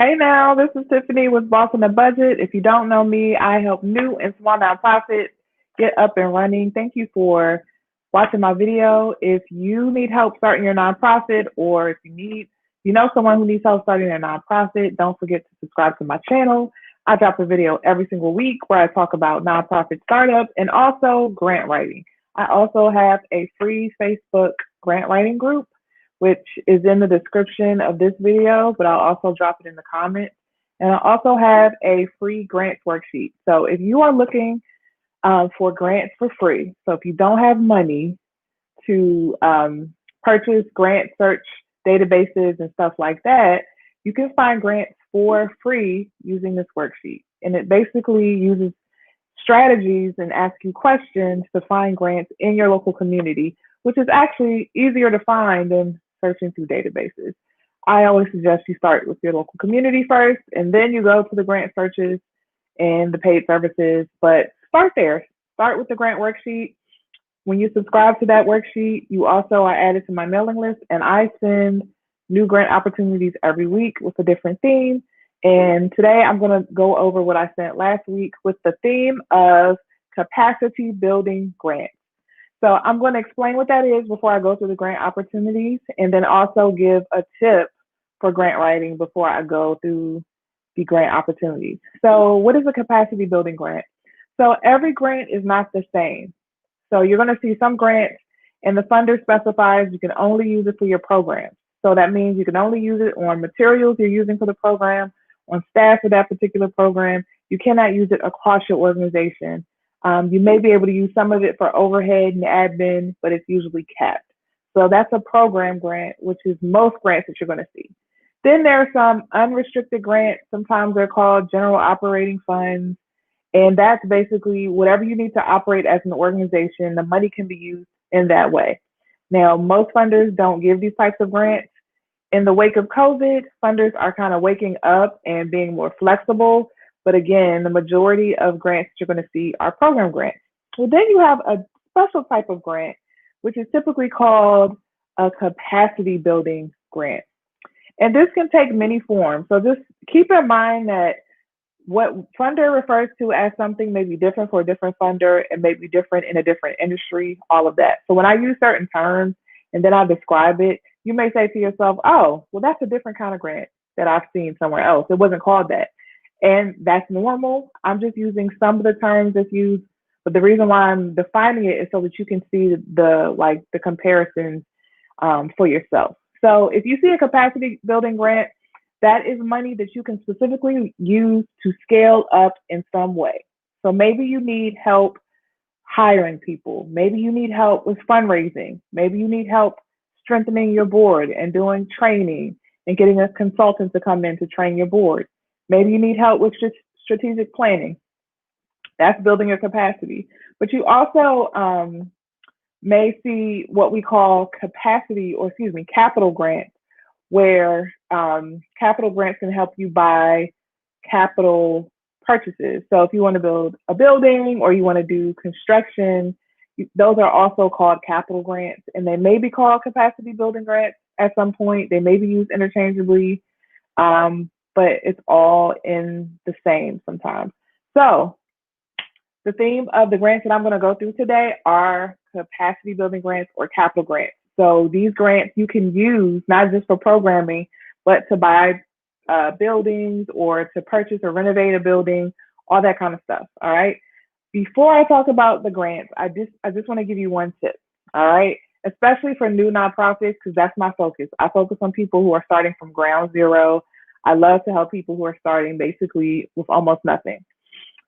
Hey now, this is Tiffany with Boss on the Budget. If you don't know me, I help new and small nonprofits get up and running. Thank you for watching my video. If you need help starting your nonprofit, or if you know someone who needs help starting their nonprofit, don't forget to subscribe to my channel. I drop a video every single week where I talk about nonprofit startup and also grant writing. I also have a free Facebook grant writing group which is in the description of this video, but I'll also drop it in the comments. And I also have a free grants worksheet. So if you are looking for grants for free, so if you don't have money to purchase grant search databases and stuff like that, you can find grants for free using this worksheet. And it basically uses strategies and asks you questions to find grants in your local community, which is actually easier to find than searching through databases. I always suggest you start with your local community first, and then you go to the grant searches and the paid services. But start there. Start with the grant worksheet. When you subscribe to that worksheet, you also are added to my mailing list, and I send new grant opportunities every week with a different theme. And today I'm going to go over what I sent last week with the theme of capacity building grants. So I'm going to explain what that is before I go through the grant opportunities, and then also give a tip for grant writing before I go through the grant opportunities. So what is a capacity building grant? So every grant is not the same. So you're going to see some grants and the funder specifies you can only use it for your program. So that means you can only use it on materials you're using for the program, on staff for that particular program. You cannot use it across your organization. You may be able to use some of it for overhead and admin, but it's usually capped. So that's a program grant, which is most grants that you're going to see. Then there are some unrestricted grants. Sometimes they're called general operating funds. And that's basically whatever you need to operate as an organization, the money can be used in that way. Now, most funders don't give these types of grants. In the wake of COVID, funders are kind of waking up and being more flexible. But again, the majority of grants you're going to see are program grants. Well, then you have a special type of grant, which is typically called a capacity building grant. And this can take many forms. So just keep in mind that what funder refers to as something may be different for a different funder and may be different in a different industry, all of that. So when I use certain terms and then I describe it, you may say to yourself, oh, well, that's a different kind of grant that I've seen somewhere else. It wasn't called that. And that's normal. I'm just using some of the terms that's used, but the reason why I'm defining it is so that you can see the comparisons for yourself. So if you see a capacity building grant, that is money that you can specifically use to scale up in some way. So maybe you need help hiring people. Maybe you need help with fundraising. Maybe you need help strengthening your board and doing training and getting a consultant to come in to train your board. Maybe you need help with strategic planning. That's building your capacity. But you also may see what we call capital grants, where capital grants can help you buy capital purchases. So if you want to build a building or you want to do construction, those are also called capital grants, and they may be called capacity building grants at some point. They may be used interchangeably, but it's all in the same sometimes. So the theme of the grants that I'm going to go through today are capacity building grants or capital grants. So these grants you can use not just for programming, but to buy buildings or to purchase or renovate a building, all that kind of stuff. All right. Before I talk about the grants, I just want to give you one tip. All right. Especially for new nonprofits, because that's my focus. I focus on people who are starting from ground zero. I love to help people who are starting basically with almost nothing.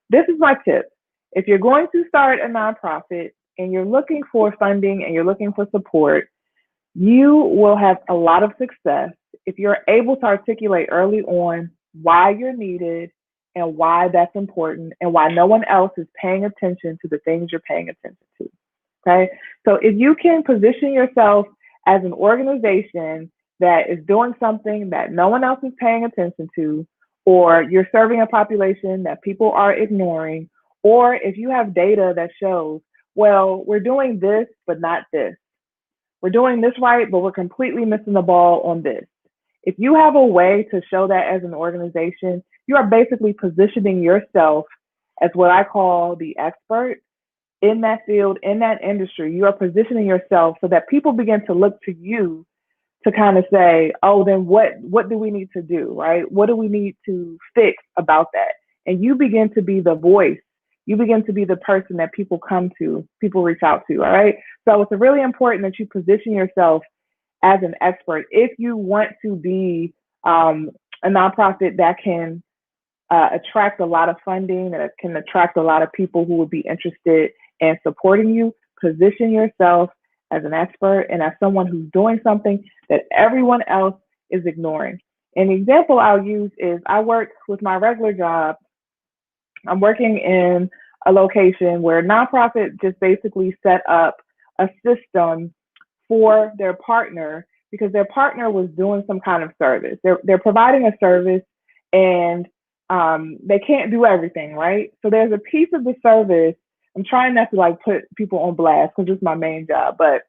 This is my tip. If you're going to start a nonprofit and you're looking for funding and you're looking for support, you will have a lot of success if you're able to articulate early on why you're needed and why that's important and why no one else is paying attention to the things you're paying attention to. Okay. So if you can position yourself as an organization that is doing something that no one else is paying attention to, or you're serving a population that people are ignoring, or if you have data that shows, well, we're doing this, but not this. We're doing this right, but we're completely missing the ball on this. If you have a way to show that as an organization, you are basically positioning yourself as what I call the expert in that field, in that industry. You are positioning yourself so that people begin to look to you to kind of say, oh, then what do we need to do, right? What do we need to fix about that? And you begin to be the voice. You begin to be the person that people come to, people reach out to, all right? So it's really important that you position yourself as an expert if you want to be a nonprofit that can attract a lot of funding, that can attract a lot of people who would be interested in supporting you. Position yourself as an expert and as someone who's doing something that everyone else is ignoring. An example I'll use is I work with my regular job. I'm working in a location where nonprofit just basically set up a system for their partner because their partner was doing some kind of service. They're providing a service and they can't do everything, right? So there's a piece of the service. I'm trying not to like put people on blast because it's my main job, but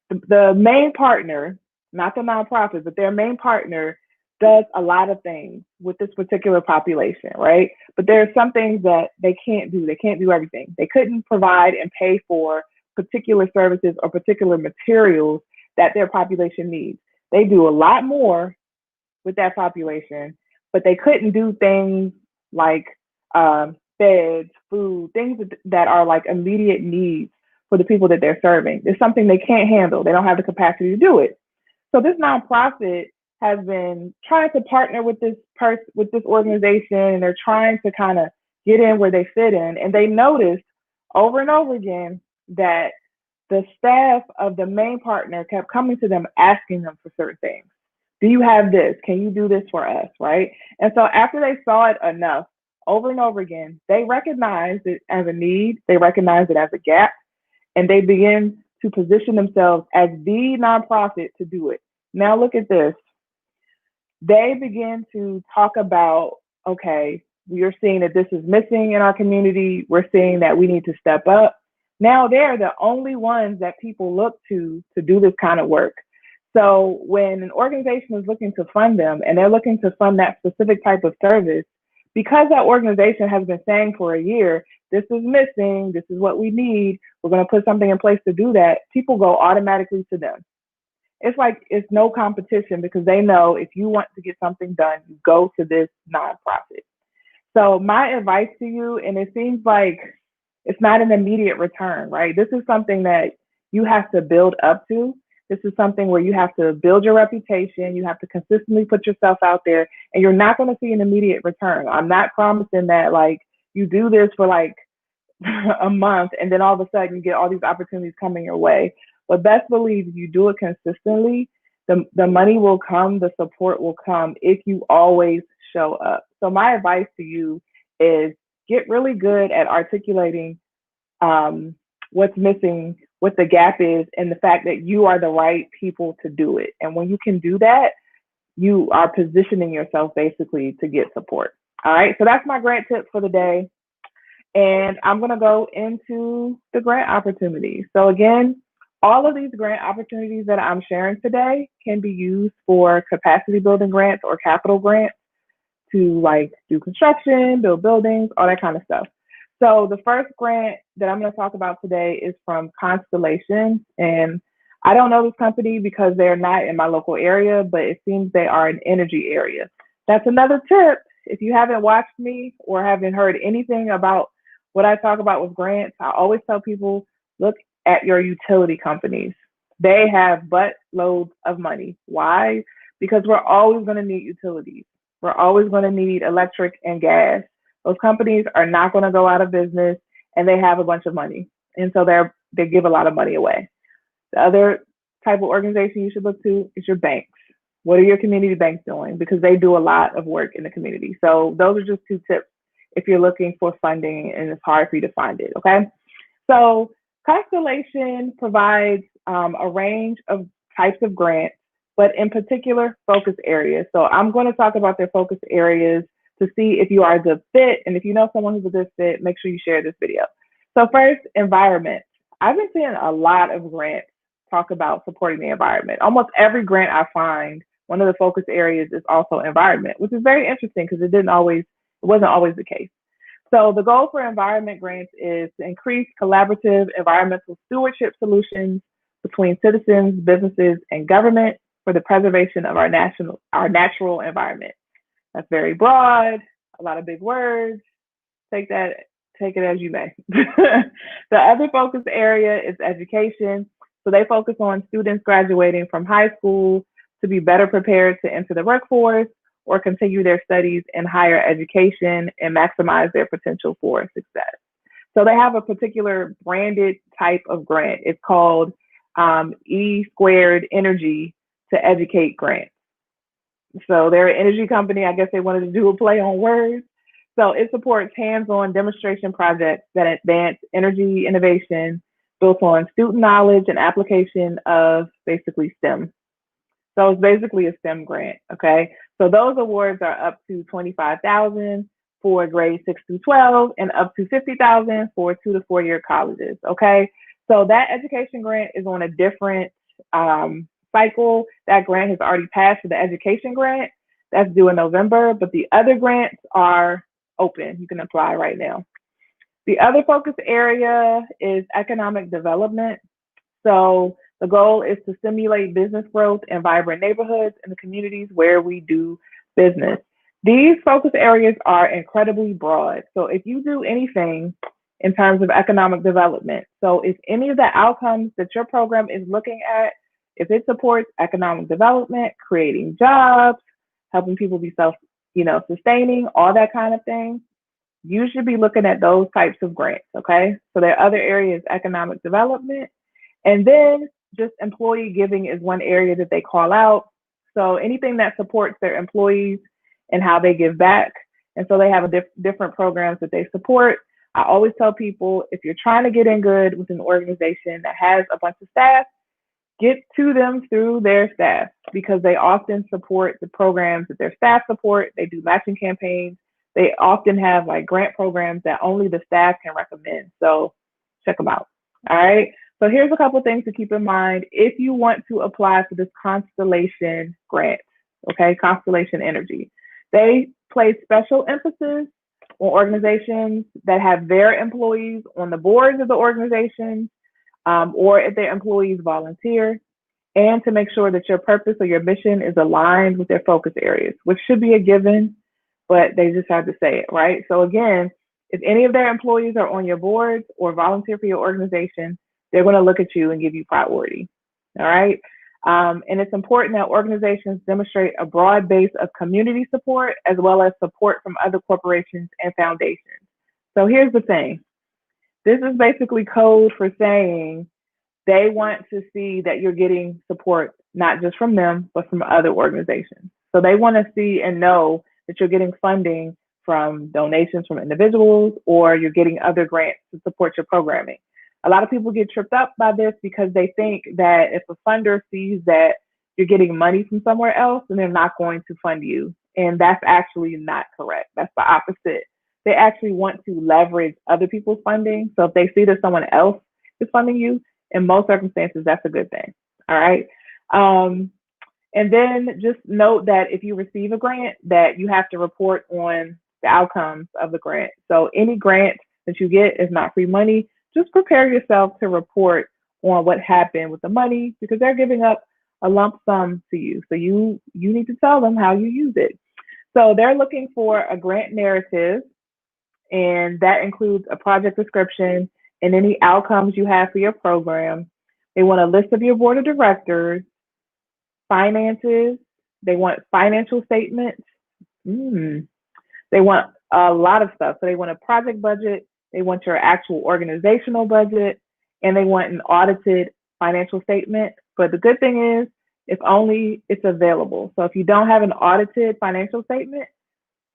the main partner, not the nonprofit, but their main partner does a lot of things with this particular population, right? But there are some things that they can't do. They can't do everything. They couldn't provide and pay for particular services or particular materials that their population needs. They do a lot more with that population, but they couldn't do things like beds, food, things that are like immediate needs for the people that they're serving. It's something they can't handle. They don't have the capacity to do it. So this nonprofit has been trying to partner with this with this organization, and they're trying to kind of get in where they fit in. And they noticed over and over again that the staff of the main partner kept coming to them asking them for certain things. Do you have this? Can you do this for us? Right? And so after they saw it enough over and over again, they recognized it as a need, they recognized it as a gap, and they begin to position themselves as the nonprofit to do it. Now look at this. They begin to talk about, okay, we are seeing that this is missing in our community. We're seeing that we need to step up. Now they're the only ones that people look to do this kind of work. So when an organization is looking to fund them and they're looking to fund that specific type of service, because that organization has been saying for a year, this is missing, this is what we need, we're going to put something in place to do that, people go automatically to them. It's like it's no competition because they know if you want to get something done, you go to this nonprofit. So my advice to you, and it seems like it's not an immediate return, right? This is something that you have to build up to. This is something where you have to build your reputation. You have to consistently put yourself out there, and you're not going to see an immediate return. I'm not promising that like you do this for like a month and then all of a sudden you get all these opportunities coming your way. But best believe if you do it consistently, the money will come, the support will come if you always show up. So my advice to you is get really good at articulating what's missing, what the gap is, and the fact that you are the right people to do it. And when you can do that, you are positioning yourself basically to get support. All right, so that's my grant tip for the day. And I'm going to go into the grant opportunities. So again, all of these grant opportunities that I'm sharing today can be used for capacity building grants or capital grants to like do construction, build buildings, all that kind of stuff. So the first grant that I'm going to talk about today is from Constellation. And I don't know this company because they're not in my local area, but it seems they are an energy area. That's another tip. If you haven't watched me or haven't heard anything about what I talk about with grants, I always tell people, look at your utility companies. They have buttloads of money. Why? Because we're always going to need utilities. We're always going to need electric and gas. Those companies are not going to go out of business, and they have a bunch of money. And so they give a lot of money away. The other type of organization you should look to is your banks. What are your community banks doing? Because they do a lot of work in the community. So those are just two tips if you're looking for funding and it's hard for you to find it, okay? So Constellation provides a range of types of grants, but in particular, focus areas. So I'm going to talk about their focus areas to see if you are a good fit. And if you know someone who's a good fit, make sure you share this video. So first, environment. I've been seeing a lot of grants talk about supporting the environment. Almost every grant I find one of the focus areas is also environment, which is very interesting because it wasn't always the case. So the goal for environment grants is to increase collaborative environmental stewardship solutions between citizens, businesses, and government for the preservation of our natural environment. That's very broad, a lot of big words. Take it as you may. The other focus area is education. So they focus on students graduating from high school to be better prepared to enter the workforce or continue their studies in higher education and maximize their potential for success. So they have a particular branded type of grant. It's called E Squared Energy to Educate grant. So they're an energy company. I guess they wanted to do a play on words. So it supports hands-on demonstration projects that advance energy innovation built on student knowledge and application of basically STEM. So it's basically a STEM grant, okay? So those awards are up to $25,000 for grades 6 through 12 and up to $50,000 for 2 to 4 year colleges, okay? So that education grant is on a different cycle. That grant has already passed for the education grant. That's due in November, but the other grants are open. You can apply right now. The other focus area is economic development. So the goal is to stimulate business growth in vibrant neighborhoods in the communities where we do business. These focus areas are incredibly broad. So if you do anything in terms of economic development, so if any of the outcomes that your program is looking at, if it supports economic development, creating jobs, helping people be sustaining, all that kind of thing, you should be looking at those types of grants, okay? So there are other areas, economic development, and then just employee giving is one area that they call out. So anything that supports their employees and how they give back. And so they have different programs that they support. I always tell people, if you're trying to get in good with an organization that has a bunch of staff, get to them through their staff because they often support the programs that their staff support. They do matching campaigns. They often have like grant programs that only the staff can recommend. So check them out. All right. So here's a couple things to keep in mind if you want to apply for this Constellation grant. Okay, Constellation Energy. They place special emphasis on organizations that have their employees on the boards of the organizations, or if their employees volunteer, and to make sure that your purpose or your mission is aligned with their focus areas, which should be a given, but they just have to say it, right? So again, if any of their employees are on your boards or volunteer for your organization, they're going to look at you and give you priority, all right? And it's important that organizations demonstrate a broad base of community support as well as support from other corporations and foundations. So here's the thing. This is basically code for saying they want to see that you're getting support, not just from them, but from other organizations. So they want to see and know that you're getting funding from donations from individuals or you're getting other grants to support your programming. A lot of people get tripped up by this because they think that if a funder sees that you're getting money from somewhere else, then they're not going to fund you. And that's actually not correct. That's the opposite. They actually want to leverage other people's funding. So if they see that someone else is funding you, in most circumstances, that's a good thing. All right. And then just note that if you receive a grant, that you have to report on the outcomes of the grant. So any grant that you get is not free money. Just prepare yourself to report on what happened with the money because they're giving up a lump sum to you. So you need to tell them how you use it. So they're looking for a grant narrative, and that includes a project description and any outcomes you have for your program. They want a list of your board of directors, finances. They want financial statements. They want a lot of stuff. So they want a project budget. They want your actual organizational budget, and they want an audited financial statement. But the good thing is, if only it's available. So if you don't have an audited financial statement,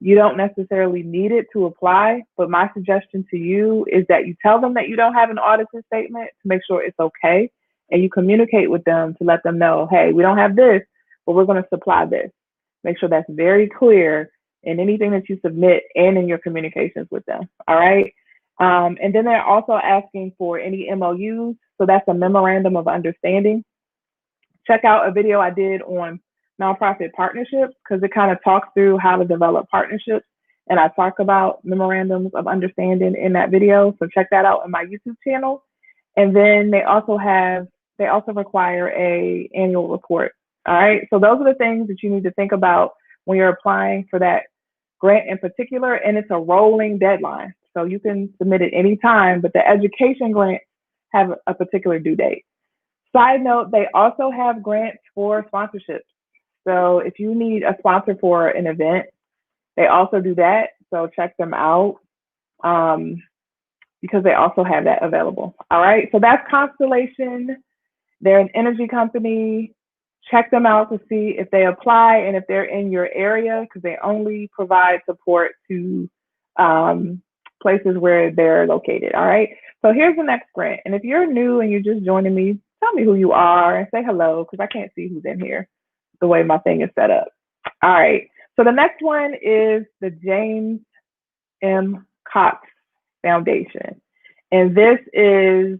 you don't necessarily need it to apply. But my suggestion to you is that you tell them that you don't have an audited statement to make sure it's okay. And you communicate with them to let them know, hey, we don't have this, but we're going to supply this. Make sure that's very clear in anything that you submit and in your communications with them. All right. And then they're also asking for any MOUs. So that's a memorandum of understanding. Check out a video I did on nonprofit partnerships because it kind of talks through how to develop partnerships. And I talk about memorandums of understanding in that video. So check that out on my YouTube channel. And then they also require a annual report. All right. So those are the things that you need to think about when you're applying for that grant in particular. And it's a rolling deadline. So you can submit it anytime, but the education grants have a particular due date. Side note, they also have grants for sponsorships. So if you need a sponsor for an event, they also do that. So check them out because they also have that available. All right. So that's Constellation. They're an energy company. Check them out to see if they apply and if they're in your area because they only provide support to places where they're located. All right. So here's the next grant. And if you're new and you're just joining me, tell me who you are and say hello because I can't see who's in here the way my thing is set up. All right. So the next one is the James M. Cox Foundation. And this is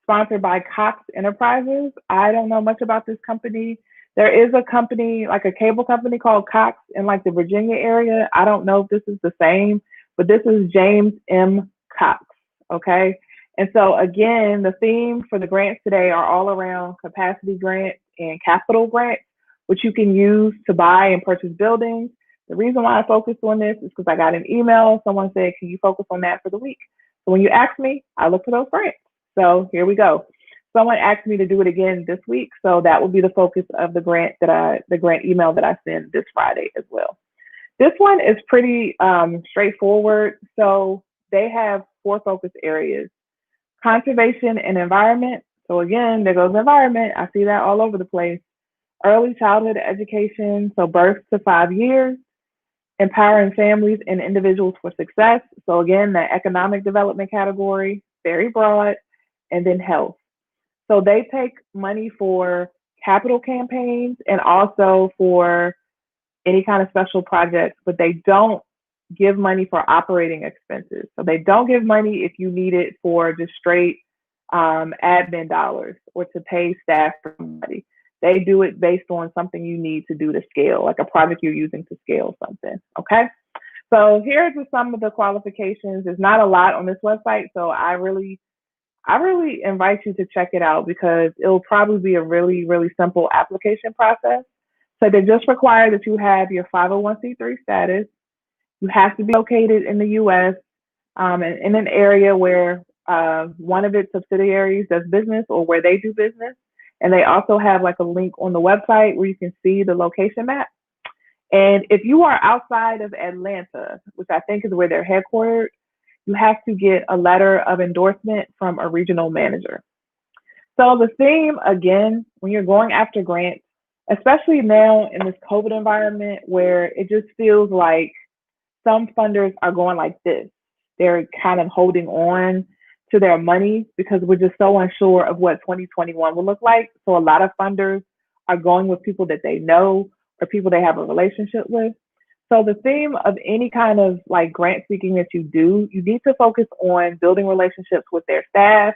sponsored by Cox Enterprises. I don't know much about this company. There is a company, like a cable company called Cox in like the Virginia area. I don't know if this is the same, but this is James M. Cox, okay? And so again, the theme for the grants today are all around capacity grants and capital grants, which you can use to buy and purchase buildings. The reason why I focused on this is because I got an email. Someone said, can you focus on that for the week? So when you ask me, I look for those grants. So here we go. Someone asked me to do it again this week. So that will be the focus of the grant email that I send this Friday as well. This one is pretty straightforward. So they have 4 focus areas: conservation and environment. So again, there goes environment. I see that all over the place. Early childhood education, so birth to 5 years. Empowering families and individuals for success. So again, the economic development category, very broad. And then health. So they take money for capital campaigns and also for any kind of special projects, but they don't give money for operating expenses. So they don't give money if you need it for just straight admin dollars or to pay staff for somebody. They do it based on something you need to do to scale, like a project you're using to scale something, okay? So here's some of the qualifications. There's not a lot on this website, so I really invite you to check it out because it'll probably be a really, really simple application process. So they just require that you have your 501c3 status. You have to be located in the U.S. And in an area where one of its subsidiaries does business or where they do business. And they also have like a link on the website where you can see the location map. And if you are outside of Atlanta, which I think is where they're headquartered, you have to get a letter of endorsement from a regional manager. So the theme, again, when you're going after grants, especially now in this COVID environment where it just feels like some funders are going like this. They're kind of holding on to their money because we're just so unsure of what 2021 will look like. So a lot of funders are going with people that they know or people they have a relationship with. So the theme of any kind of like grant seeking that you do, you need to focus on building relationships with their staff,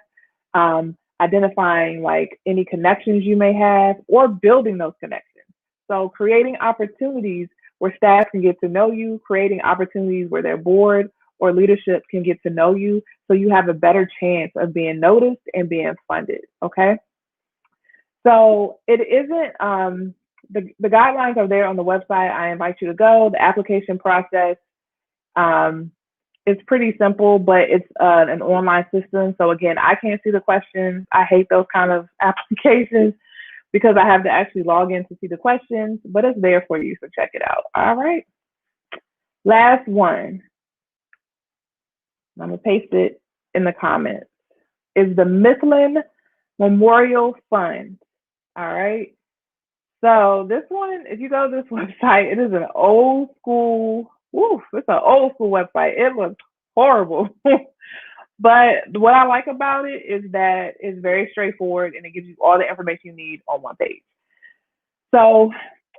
identifying like any connections you may have or building those connections. So creating opportunities where staff can get to know you, creating opportunities where their board or leadership can get to know you so you have a better chance of being noticed and being funded, okay? So it isn't, the guidelines are there on the website. I invite you to go. The application process is pretty simple, but it's an online system. So again, I can't see the questions. I hate those kind of applications because I have to actually log in to see the questions, but it's there for you, so check it out. All right. Last one. I'm going to paste it in the comments. Is the Mifflin Memorial Fund. All right. So this one, if you go to this website, it is an old school, it's an old school website. It looks horrible. But what I like about it is that it's very straightforward and it gives you all the information you need on one page. So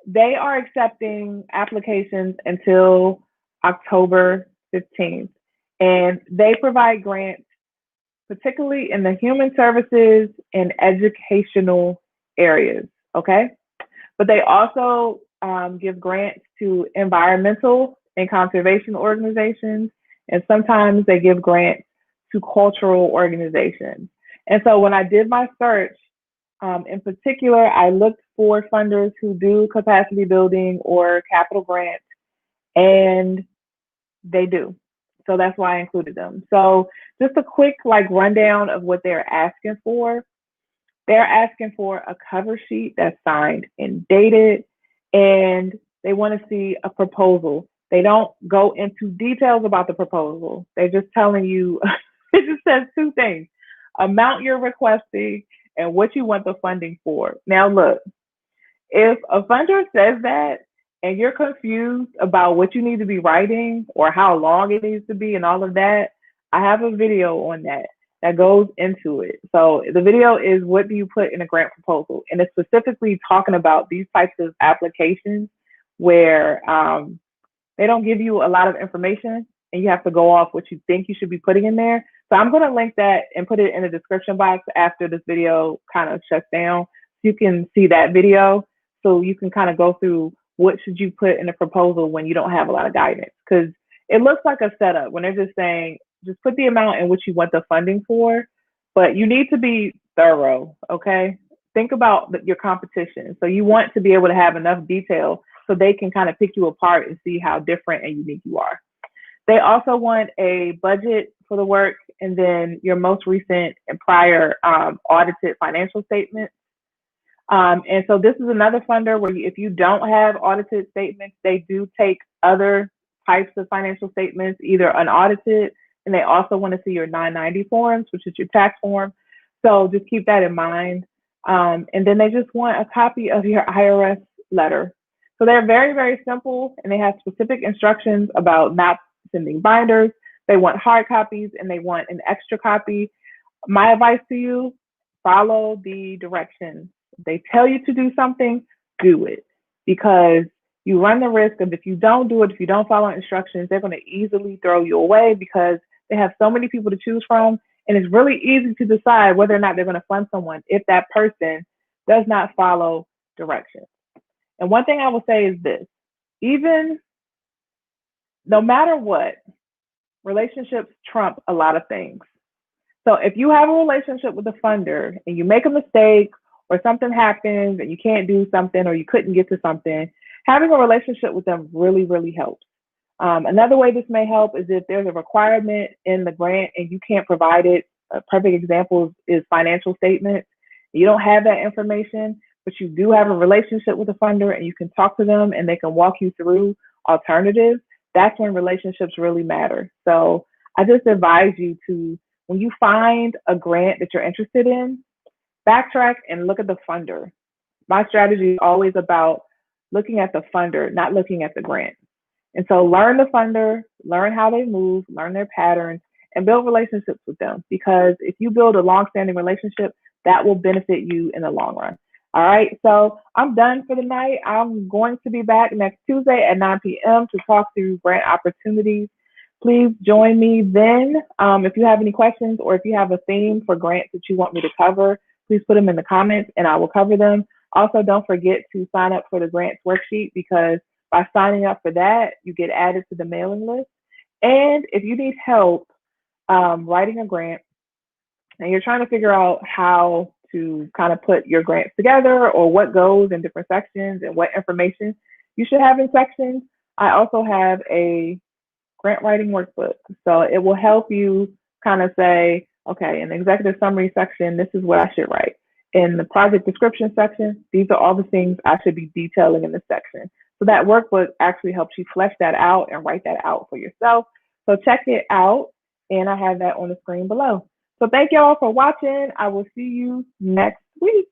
they are accepting applications until October 15th. And they provide grants, particularly in the human services and educational areas, okay? But they also give grants to environmental and conservation organizations, and sometimes they give grants to cultural organizations. And so when I did my search, in particular, I looked for funders who do capacity building or capital grants, and they do. So that's why I included them. So just a quick rundown of what they're asking for. They're asking for a cover sheet that's signed and dated, and they want to see a proposal. They don't go into details about the proposal. They're just telling you, it just says two things: amount you're requesting and what you want the funding for. Now, look, if a funder says that and you're confused about what you need to be writing or how long it needs to be and all of that, I have a video on that goes into it. So the video is what do you put in a grant proposal? And it's specifically talking about these types of applications where they don't give you a lot of information and you have to go off what you think you should be putting in there. So I'm going to link that and put it in the description box after this video kind of shuts down. You can see that video so you can kind of go through what should you put in a proposal when you don't have a lot of guidance, because it looks like a setup when they're just saying, just put the amount in which you want the funding for, but you need to be thorough, okay? Think about your competition. So you want to be able to have enough detail so they can kind of pick you apart and see how different and unique you are. They also want a budget for the work and then your most recent and prior audited financial statements. And so this is another funder where if you don't have audited statements, they do take other types of financial statements, either unaudited, and they also want to see your 990 forms, which is your tax form. So just keep that in mind. And then they just want a copy of your IRS letter. So they're very, very simple, and they have specific instructions about not sending binders. They want hard copies, and they want an extra copy. My advice to you, follow the directions. If they tell you to do something, do it, because you run the risk of if you don't do it, if you don't follow instructions, they're going to easily throw you away because they have so many people to choose from. And it's really easy to decide whether or not they're going to fund someone if that person does not follow directions. And one thing I will say is this: even no matter what, relationships trump a lot of things. So if you have a relationship with a funder and you make a mistake or something happens and you can't do something or you couldn't get to something, having a relationship with them really, really helps. Another way this may help is if there's a requirement in the grant and you can't provide it. A perfect example is financial statements. You don't have that information, but you do have a relationship with a funder and you can talk to them and they can walk you through alternatives. That's when relationships really matter. So I just advise you to, when you find a grant that you're interested in, backtrack and look at the funder. My strategy is always about looking at the funder, not looking at the grant. And so learn the funder, learn how they move, learn their patterns, and build relationships with them. Because if you build a long-standing relationship, that will benefit you in the long run. All right, so I'm done for the night. I'm going to be back next Tuesday at 9 p.m. to talk through grant opportunities. Please join me then. If you have any questions or if you have a theme for grants that you want me to cover, please put them in the comments and I will cover them. Also, don't forget to sign up for the grants worksheet, because by signing up for that, you get added to the mailing list. And if you need help writing a grant and you're trying to figure out how to kind of put your grants together or what goes in different sections and what information you should have in sections, I also have a grant writing workbook. So it will help you kind of say, okay, in the executive summary section, this is what I should write. In the project description section, these are all the things I should be detailing in this section. So that workbook actually helps you flesh that out and write that out for yourself. So check it out, and I have that on the screen below. So thank y'all for watching. I will see you next week.